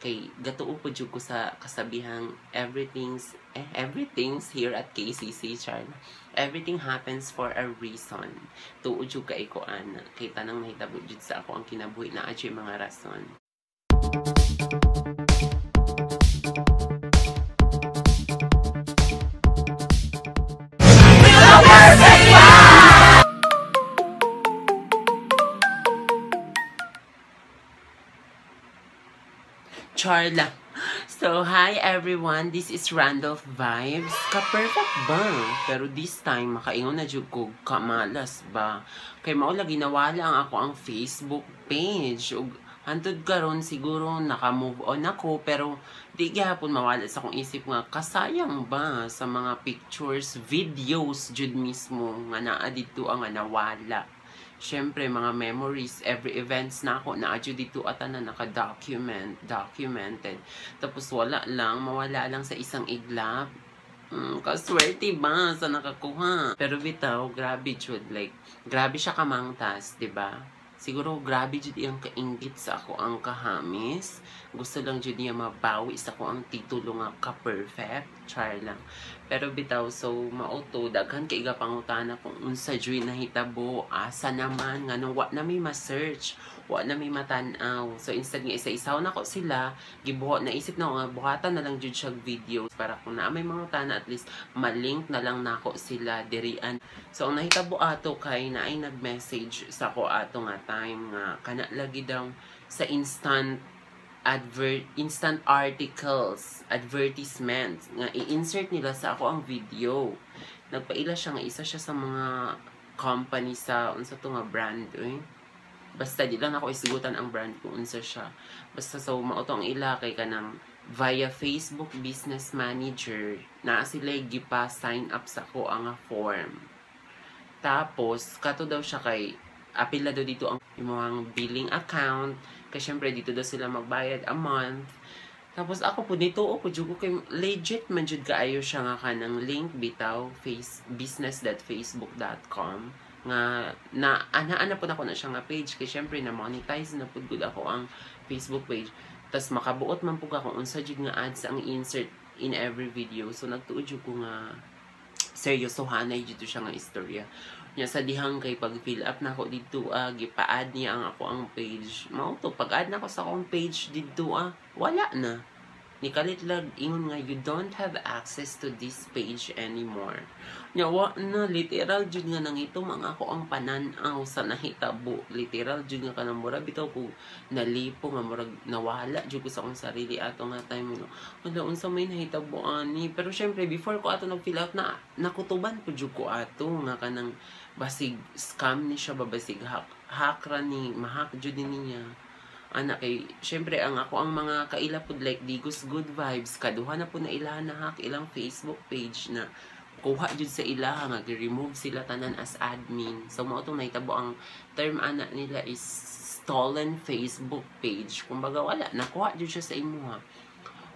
kay gatuo po jud ko sa kasabihang everything's here at KCC char. Everything happens for a reason. Tuod jud kay ko ana kay tanang nahitabo jud sa ako ang kinabuhi na adyo mga rason. Charla. So, hi everyone. This is Randolph Vibes. Ka-perfect ba? Pero this time, makaingon na jud ko kamalas ba? Kay maula ginawala ang ako ang Facebook page. Ug hantod karon siguro naka-move on ako pero di gyapon mawala sa akong isip nga kasayang ba sa mga pictures, videos jud mismo nga naa dito ang nawala. Syempre, mga memories, every events na ako, na-adyo dito at na documented. Tapos wala lang, mawala lang sa isang iglap. Kaswerte ba sa nakakuha? Pero bitaw, grabe jud, like, grabe siya kamangtas, diba? Siguro, grabe jud iyang kainggit sa ako ang kahamis. Gusto lang jud niya mabawi sa ako ang titulo nga ka-perfect. Char lang. Pero bitaw, so, mauto, daghan kay iga pangutana kung unsa jud nahitabo, asa naman, nga nung wa na may ma-search, wa na may matanaw. So, instead nga isa-isaw na ko sila, gibuhat, naisip na ko nga, buhatan na lang jud siya videos para kung na may mangutana, at least, malink na lang nako sila dirian. So, ang nahitabo ato kay na ay nag-message sa ko ato nga time nga, kana lagi daw sa instant articles, advertisements, nga i-insert nila sa ako ang video. Nagpaila siya nga isa siya sa mga company sa, unsa to nga brand, eh? Basta di lang ako isigutan ang brand kung unsa siya. Basta so, mauto ang ila kay kanang via Facebook Business Manager, na sila gipa sign up sa ko ang form. Tapos, kato daw siya kay, apila daw dito ang imong billing account, kasi syempre dito daw sila magbayad a month. Tapos ako po dito po jud ko kay legit man jud kaayo siya nga kanang link bitaw business.facebook.com nga na ana po na siya nga page kay syempre na monetize na pud gud ako ang Facebook page. Tas makabuot man pug ako unsa jud nga ads ang insert in every video. So nagtuod jud ko nga seryosohanay jud siya nga istorya. Nya sa dihang kay pag-fill up na ako dito, gipa-add niya ang ako ang page. Mao to, pag-add na ako sa akong page dito, wala na. Nikalit lang, ingon nga, you don't have access to this page anymore. Nya, na, literal jud nga nang ito, mga ako ang pananaw sa nahitabo. Literal jud nga kanang murag, bitaw ko nalipo, nga murag nawala jud ko sa akong sarili ato nga time. Wala, unsa may nahitabo ani. Pero syempre, before ko ato nag-fill out na, nakutuban po jud ko ato, nga kanang basig scam ni siya, babasig hack ra ni, mahak jud niya. Anak kay syempre ang ako ang mga kaila pud like Digos Good Vibes kaduha na pud na ilahan na hack ilang Facebook page na kuha jud sa ilaha nga gi-remove sila tanan as admin. So mao tong nahitabo ang term ana nila is stolen Facebook page. Kumbaga wala nakuha jud siya sa imuha.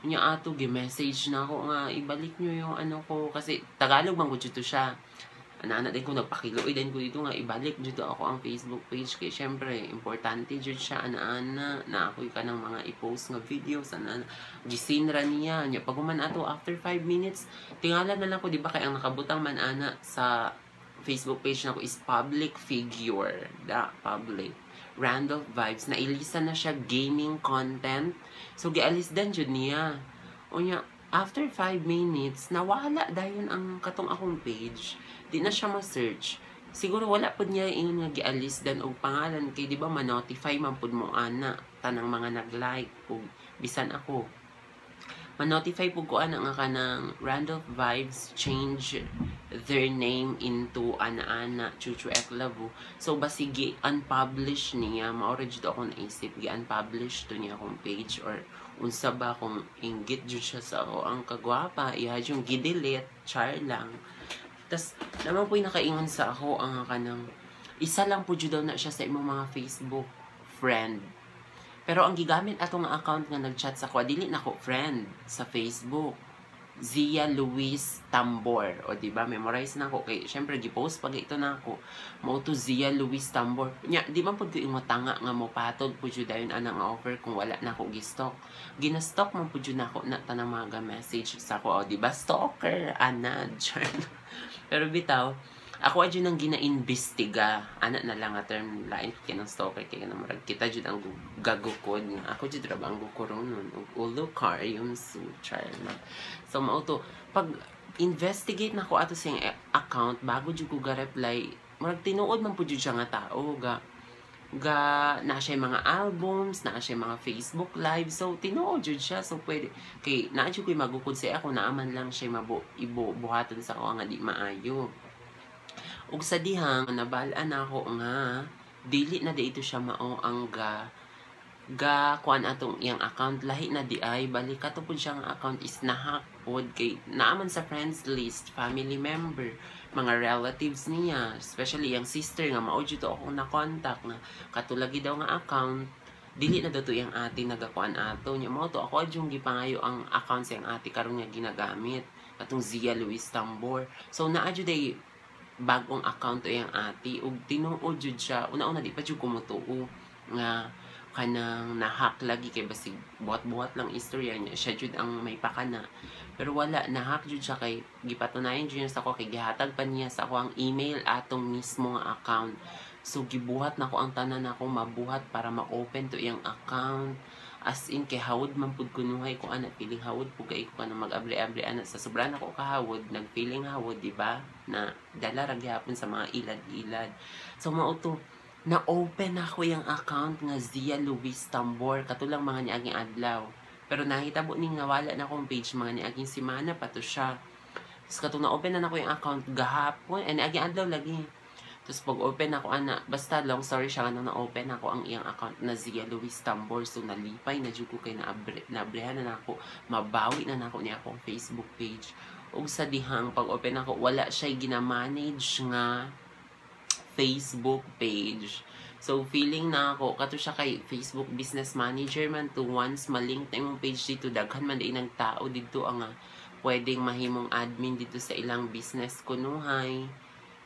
Unya ato gi-message na ako nga ibalik nyo yung ano ko kasi Tagalog man gud to siya. Ana din ko nagpakiluoy din ko dito nga ibalik dito ako ang Facebook page kay syempre importante jud siya ana na ako'y kanang mga i-post nga videos ana gisinra niya nya pag man ato after 5 minutes tingala na lang ko di ba kay ang nakabutang man ana sa Facebook page nako is public figure public Randolph Vibes na ilista na siya gaming content so gialis din jud niya unya after 5 minutes nawala dayon ang katong akong page. Di na siya ma-search. Siguro wala pud niya ingon nga gialis dan og pangalan kay di ba ma-notify man pud mo ana tanang mga nag-like ug bisan ako. Ma-notify pud ko ana nga kanang Randolph Vibes change their name into ana Chuchu Eklavu. So basig gi-unpublish niya, maura jud ako naisip gi-unpublish to niya akong page or unsa ba kung inggit jud siya sa ako ang kagwapa iya yung gi-delete char lang. Tas naman po'y nakaingon sa ako ang kanang isa lang po daw na siya sa imong mga Facebook friend. Pero ang gigamit atong account nga nag-chat sa ko, dili na ko friend sa Facebook. Zia Luis Tambor. O diba, memorize na ako. Kay, syempre, gipost pag ito na ako. Mo to Zia Luis Tambor. Nya, di ba po ko yung matanga nga mo patod po dyan dayon anang offer kung wala na ako gistock. Ginastock mo po dyan ako na tanang mga message sa ako. O diba, stalker, anad. Pero bitaw, ako adyo nang gina-investiga. Anak na lang nga term lain kay ng stalker kay kanang murag kita jud ang gagukod nga. Ako jud ra ba ang gukuron nun. Ulo car yung suchar na. So mao to pag investigate na ko ato siyang account bago jud ko ga reply. Murag tinuod man pud jud siya nga tao ga na siya mga albums, na siya mga Facebook live. So tinuod jud siya. So pwede kay naa jud koy magukod sa ako naaman lang siya buhaton sa ako nga di maayo. Ug sa dihang nabalaan ako nga dili na dito siya mao ang ga kuan atong iyang account lahi na di ay balik ato pud siyang account is nahack pod kay naaman sa friends list family member mga relatives niya especially yung sister nga mao jud ako na contact na katulagi daw nga account dili na dato iyang ate nagakuan ato nya mao to ako adjung gipangayo ang account sa iyang ate karon nga ginagamit atong Zia Luis Tambor so naa jud ay bagong account to yung ate ug tinuod jud siya una-una di pa jud kumutuo nga kanang nahack lagi kay basig buhat-buhat lang istorya niya siya jud ang may pakana pero wala nahack jud siya kay gipatunayan jud niya sa ako kay gihatag pa niya sa ako ang email atong mismo nga account so gibuhat nako ang tanan nako mabuhat para ma-open to iyang account as in kay hawod man pud kunuhay ko ana feeling hawod pud kay ko kana mag-abli-abli ana sa sobra nako kahawod nag-feeling hawod di ba na dala ra gyapon sa mga ilad-ilad so mao to na-open ako yung account nga Zia Luis Tambor katulang mga niaging adlaw pero nahitabo ning nawala na akong page mga niaging semana pa to siya tapos katong na-open na ako yung account gahapon niaging adlaw lagi. Tapos pag-open ako, basta long story siya, na-open ako ang iyang account na Zia Luis Tambor. So, nalipay na dyan ko kay naabrehan na ako, mabawi na ako niya akong Facebook page. O sa dihang, pag-open ako, wala siya gina-manage nga Facebook page. So, feeling na ako, kato siya kay Facebook Business Manager man to once malink na yung page dito, daghan man din ng tao dito ang pwedeng mahimong admin dito sa ilang business kunuhay.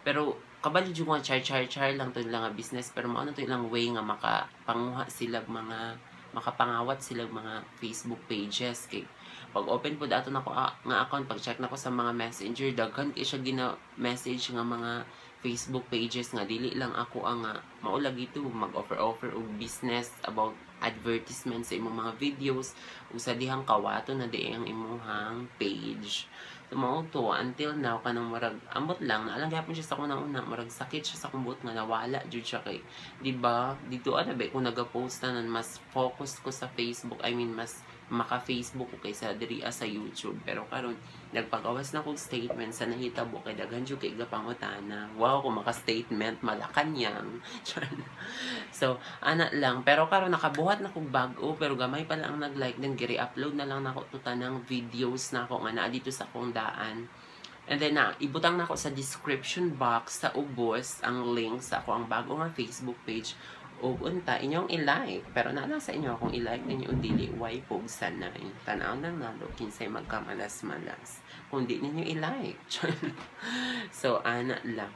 Pero, kabalo dyan nga char lang to lang nga business pero mao na to ilang way nga makapanguha sila mga makapangawat sila mga Facebook pages kay pag open po dato nako nga account pag check nako sa mga messenger daghan kay siya gina message nga mga Facebook pages nga dili lang ako ang maulag ito mag-offer og business about advertisement sa imong mga videos ug sa dihang kawato na di ang imuhang page. So, mao to until now kanang murag ambot lang naalang gyapon siya sa kuna una murag sakit siya sa kumbot nga nawala jud siya kay di ba dito ana ba kung naga-post na mas focus ko sa Facebook I mean mas maka-Facebook ko kaysa diri sa YouTube pero karon nagpagawas na kog statement sa nahitabo kay daghan jud kay gapangutana wow kung maka-statement Malacanang so ana lang pero karon nakabuhat na kog bag-o pero gamay pa lang ang nag-like then giri-upload na lang nako to tanang videos nako nga naa dito sa akong daan. And then ibutang na ako sa description box sa ubos ang link sa ako ang bago nga Facebook page ug unta inyong i-like pero naa sa inyo kung i-like ninyo dili why pog sanay tan-aw nang nalo kinsay magkamalas-malas kung di ninyo i-like so ana lang.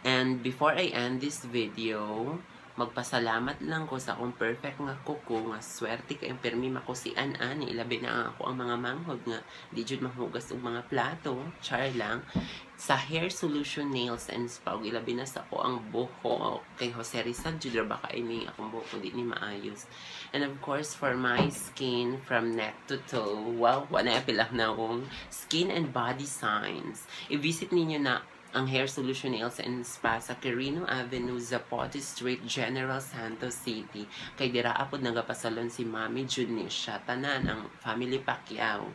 And before I end this video magpasalamat lang ko sa akong perfect nga kuko nga swerte kay permi makusian ani ilabi na ako ang mga manghod nga di jud mahugas og mga plato char lang sa Hair Solution Nails and Spa ug ilabi na sa ako ang buhok kay Jose Rizal jud ra ba kay ni akong buhok di ni maayos. And of course for my skin from neck to toe wow wala pilang na akong skin and body signs i-visit ninyo na ang Hair Solution Nails and Spa sa Quirino Avenue, Zapote Street, General Santos City. Kay dira apod nagapasalon si Mami Junisha, tanan ang family Pacquiao.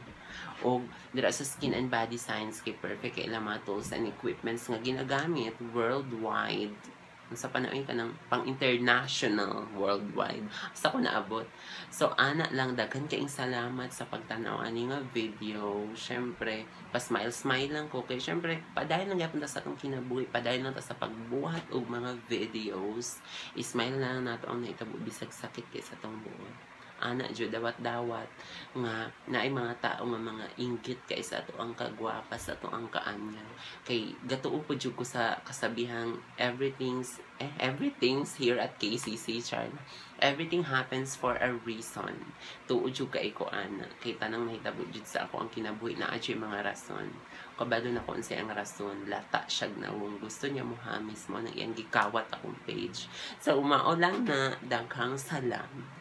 O dira sa Skin and Body Science kay perfect kay ilang mga tools and equipments nga ginagamit worldwide. Sa panahon ka ng pang-international worldwide. Sa ko naabot. So, ana lang, daghan kaing salamat sa pagtanaw ani nga video. Syempre, pa-smile-smile lang ko. Kaya syempre, padayon lang yapon ta sa akong kinabuhi. Padayon lang ta sa pagbuhat og mga videos. I-smile na lang nato ang naitabo bisag sakit kay sa tong buhat. ana jud dawat-dawat nga naay mga tao nga mga inggit kay sa ato ang kagwapa sa ato ang kaanyang kay gatuo po jud ko sa kasabihang everything's here at KCC char. Everything happens for a reason. Tuod jud kay ko ana kay tanang nahitabo jud sa ako ang kinabuhi na adyo mga rason. Kabado na ko unsay ang rason lata siyag na kung gusto niya muhamis mo nang iyang gikawat akong page. So umao lang na daghang salam.